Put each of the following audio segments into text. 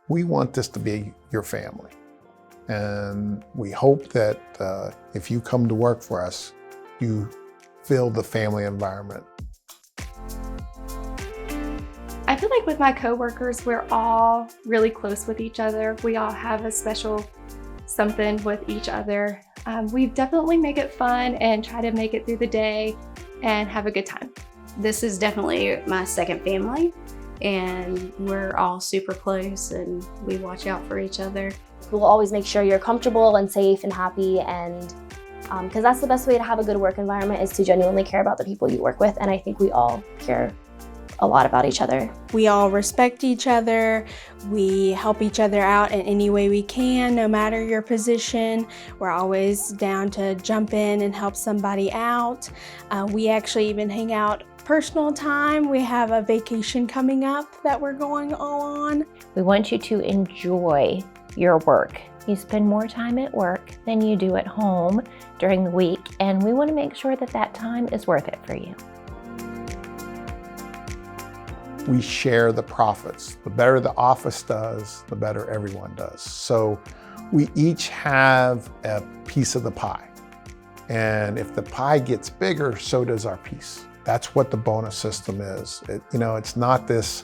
We want this to be your family. And we hope that if you come to work for us, you feel the family environment. I feel like with my coworkers, we're all really close with each other. We all have a special something with each other. We definitely make it fun and try to make it through the day and have a good time. This is definitely my second family, and we're all super close and we watch out for each other. We'll always make sure you're comfortable and safe and happy, and because that's the best way to have a good work environment, is to genuinely care about the people you work with, and I think we all care a lot about each other. We all respect each other. We help each other out in any way we can, no matter your position. We're always down to jump in and help somebody out. We actually even hang out personal time. We have a vacation coming up that we're going all on. We want you to enjoy your work. You spend more time at work than you do at home during the week, and we want to make sure that that time is worth it for you. We share the profits. The better the office does, the better everyone does. So we each have a piece of the pie. And if the pie gets bigger, so does our piece. That's what the bonus system is. It's not this,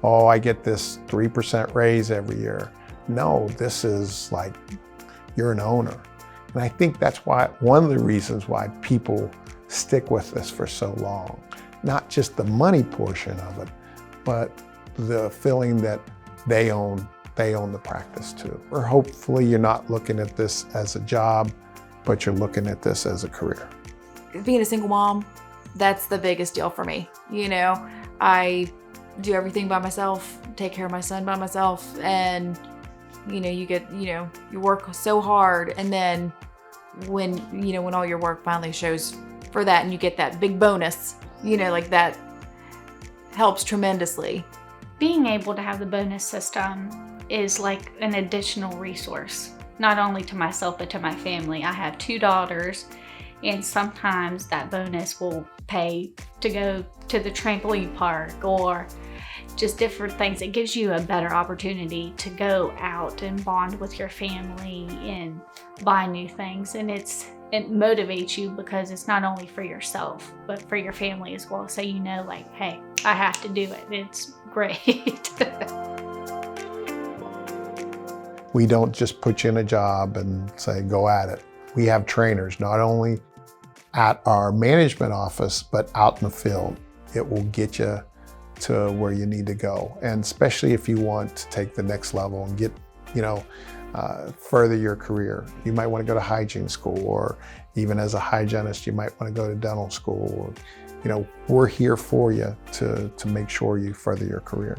oh, I get this 3% raise every year. No, this is like, you're an owner. And I think that's why, one of the reasons why people stick with this for so long. Not just the money portion of it, but the feeling that they own the practice too. Or hopefully you're not looking at this as a job, but you're looking at this as a career. Being a single mom, that's the biggest deal for me. I do everything by myself, take care of my son by myself, and you work so hard, and then when all your work finally shows for that and you get that big bonus, like that helps tremendously. Being able to have the bonus system is like an additional resource, not only to myself, but to my family. I have 2 daughters, and sometimes that bonus will pay to go to the trampoline park or just different things. It gives you a better opportunity to go out and bond with your family and buy new things. And it motivates you because it's not only for yourself, but for your family as well. So like, hey, I have to do it. It's great. We don't just put you in a job and say, go at it. We have trainers, not only at our management office, but out in the field. It will get you to where you need to go. And especially if you want to take the next level and get, further your career. You might want to go to hygiene school, or even as a hygienist, you might want to go to dental school. We're here for you to make sure you further your career.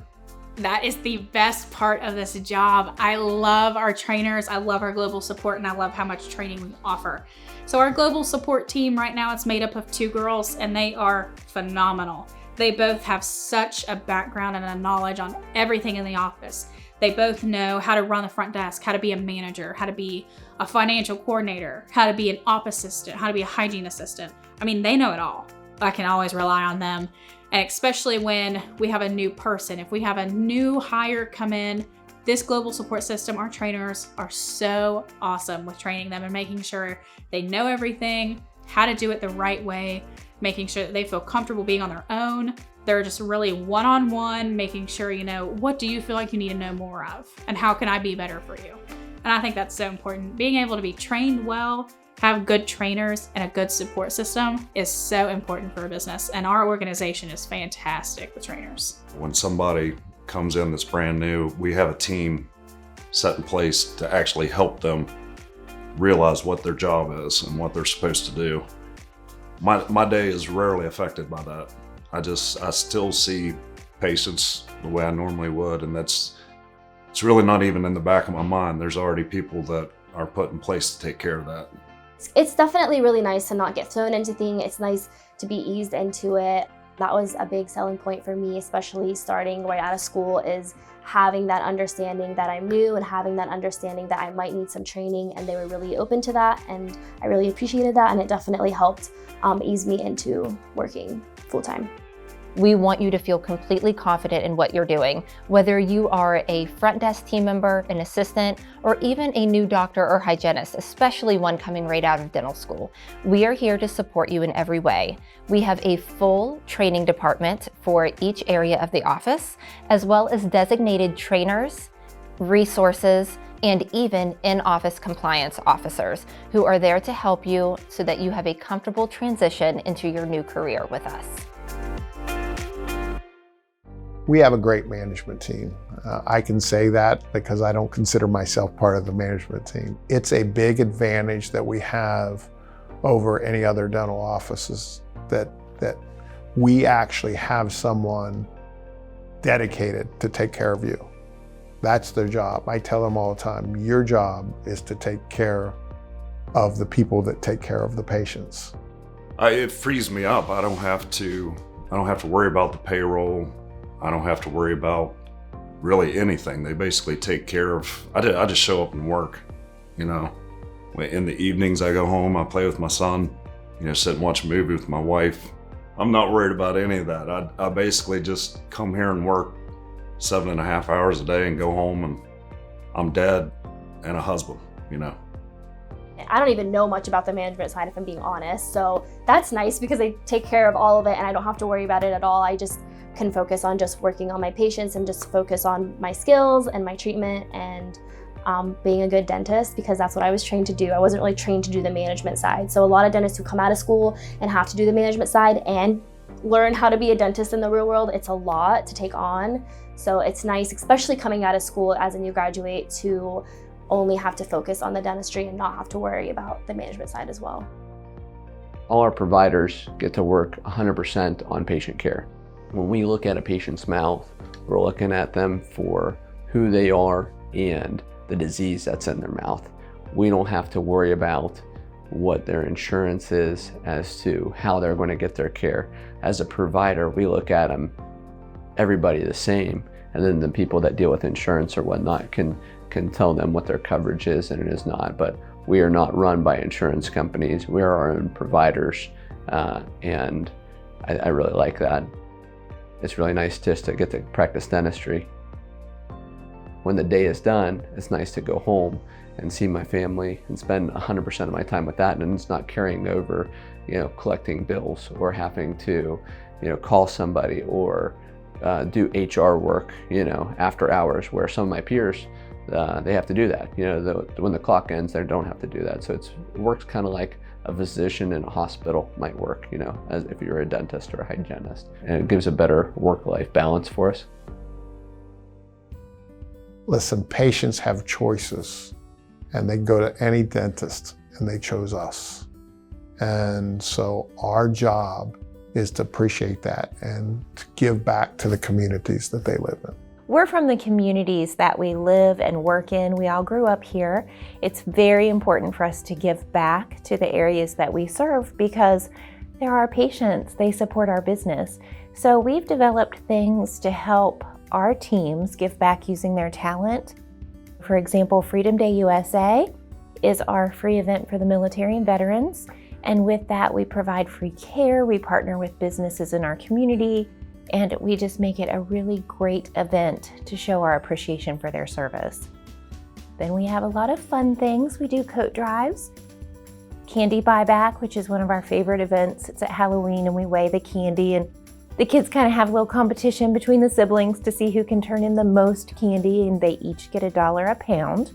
That is the best part of this job. I love our trainers, I love our global support, and I love how much training we offer. So our global support team right now, it's made up of 2 girls, and they are phenomenal. They both have such a background and a knowledge on everything in the office. They both know how to run the front desk, how to be a manager, how to be a financial coordinator, how to be an op assistant, how to be a hygiene assistant. They know it all. I can always rely on them. And especially when we have a new person, if we have a new hire come in, this global support system, our trainers are so awesome with training them and making sure they know everything, how to do it the right way, making sure that they feel comfortable being on their own. They're just really one-on-one, making sure, what do you feel like you need to know more of? And how can I be better for you? And I think that's so important. Being able to be trained well, have good trainers, and a good support system is so important for a business. And our organization is fantastic with trainers. When somebody comes in that's brand new, we have a team set in place to actually help them realize what their job is and what they're supposed to do. My day is rarely affected by that. I still see patients the way I normally would, and it's really not even in the back of my mind. There's already people that are put in place to take care of that. It's definitely really nice to not get thrown into things. It's nice to be eased into it. That was a big selling point for me, especially starting right out of school, is having that understanding that I'm new and having that understanding that I might need some training, and they were really open to that, and I really appreciated that, and it definitely helped ease me into working full-time. We want you to feel completely confident in what you're doing, whether you are a front desk team member, an assistant, or even a new doctor or hygienist, especially one coming right out of dental school. We are here to support you in every way. We have a full training department for each area of the office, as well as designated trainers, resources, and even in-office compliance officers who are there to help you so that you have a comfortable transition into your new career with us. We have a great management team. I can say that because I don't consider myself part of the management team. It's a big advantage that we have over any other dental offices that we actually have someone dedicated to take care of you. That's their job. I tell them all the time, your job is to take care of the people that take care of the patients. It frees me up. I don't have to worry about the payroll. I don't have to worry about really anything. They basically take care of, I just show up and work, you know. In the evenings I go home, I play with my son, you know, sit and watch a movie with my wife. I'm not worried about any of that. I basically just come here and work 7.5 hours a day and go home, and I'm dad and a husband, you know. I don't even know much about the management side, if I'm being honest. So that's nice because they take care of all of it and I don't have to worry about it at all. I just can focus on just working on my patients and just focus on my skills and my treatment and being a good dentist, because that's what I was trained to do. I wasn't really trained to do the management side. So a lot of dentists who come out of school and have to do the management side and learn how to be a dentist in the real world, it's a lot to take on. So it's nice, especially coming out of school as a new graduate, to only have to focus on the dentistry and not have to worry about the management side as well. All our providers get to work 100% on patient care. When we look at a patient's mouth, we're looking at them for who they are and the disease that's in their mouth. We don't have to worry about what their insurance is as to how they're going to get their care. As a provider, we look at them, everybody the same, and then the people that deal with insurance or whatnot can tell them what their coverage is and it is not. But we are not run by insurance companies. We are our own providers, and I really like that. It's really nice just to get to practice dentistry. When the day is done, it's nice to go home and see my family and spend 100% of my time with that, and it's not carrying over, you know, collecting bills or having to, you know, call somebody or do HR work, you know, after hours, where some of my peers, they have to do that. You know, when the clock ends, they don't have to do that. So it works kind of like a physician in a hospital might work, you know, as if you're a dentist or a hygienist. And it gives a better work-life balance for us. Listen, patients have choices, and they go to any dentist, and they chose us. And so our job is to appreciate that and to give back to the communities that they live in. We're from the communities that we live and work in. We all grew up here. It's very important for us to give back to the areas that we serve because they're our patients, they support our business. So we've developed things to help our teams give back using their talent. For example, Freedom Day USA is our free event for the military and veterans. And with that, we provide free care, we partner with businesses in our community, and we just make it a really great event to show our appreciation for their service. Then we have a lot of fun things. We do coat drives, candy buyback, which is one of our favorite events. It's at Halloween and we weigh the candy, and the kids kind of have a little competition between the siblings to see who can turn in the most candy, and they each get $1 a pound.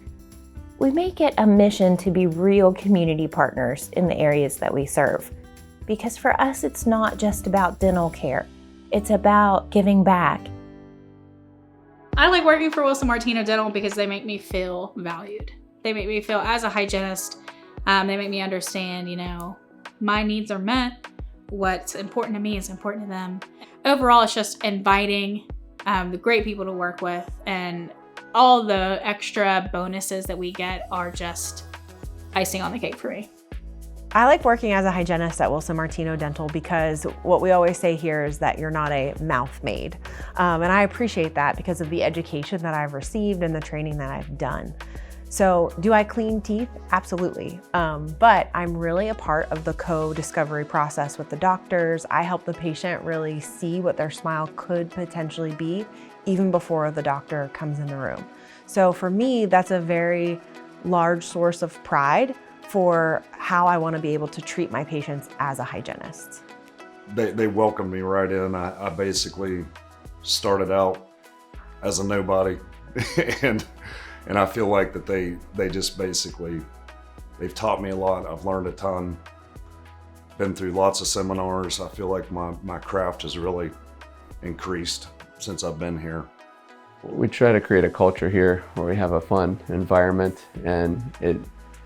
We make it a mission to be real community partners in the areas that we serve. Because for us, it's not just about dental care. It's about giving back. I like working for Wilson Martino Dental because they make me feel valued. They make me feel, as a hygienist, they make me understand, you know, my needs are met. What's important to me is important to them. Overall, it's just inviting the great people to work with, and all the extra bonuses that we get are just icing on the cake for me. I like working as a hygienist at Wilson Martino Dental because what we always say here is that you're not a mouth maid. And I appreciate that because of the education that I've received and the training that I've done. So do I clean teeth? Absolutely. But I'm really a part of the co-discovery process with the doctors. I help the patient really see what their smile could potentially be even before the doctor comes in the room. So for me, that's a very large source of pride for how I want to be able to treat my patients as a hygienist. They welcomed me right in. I basically started out as a nobody and I feel like that they just basically, they've taught me a lot. I've learned a ton, been through lots of seminars. I feel like my craft has really increased since I've been here. We try to create a culture here where we have a fun environment, and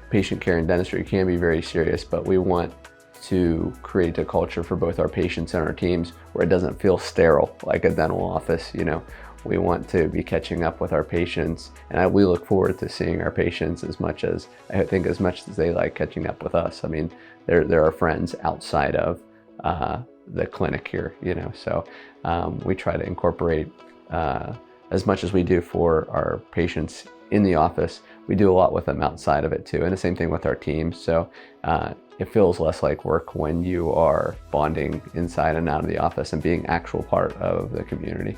patient care and dentistry can be very serious, but we want to create a culture for both our patients and our teams where it doesn't feel sterile like a dental office. You know, we want to be catching up with our patients, and we look forward to seeing our patients as much as they like catching up with us. I mean, they're our friends outside of the clinic here, you know, so we try to incorporate as much as we do for our patients in the office, we do a lot with them outside of it too, and the same thing with our teams. So it feels less like work when you are bonding inside and out of the office and being actual part of the community.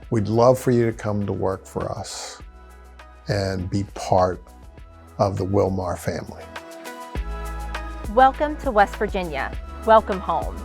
We'd love for you to come to work for us and be part of the Wilmar family. Welcome to West Virginia. Welcome home.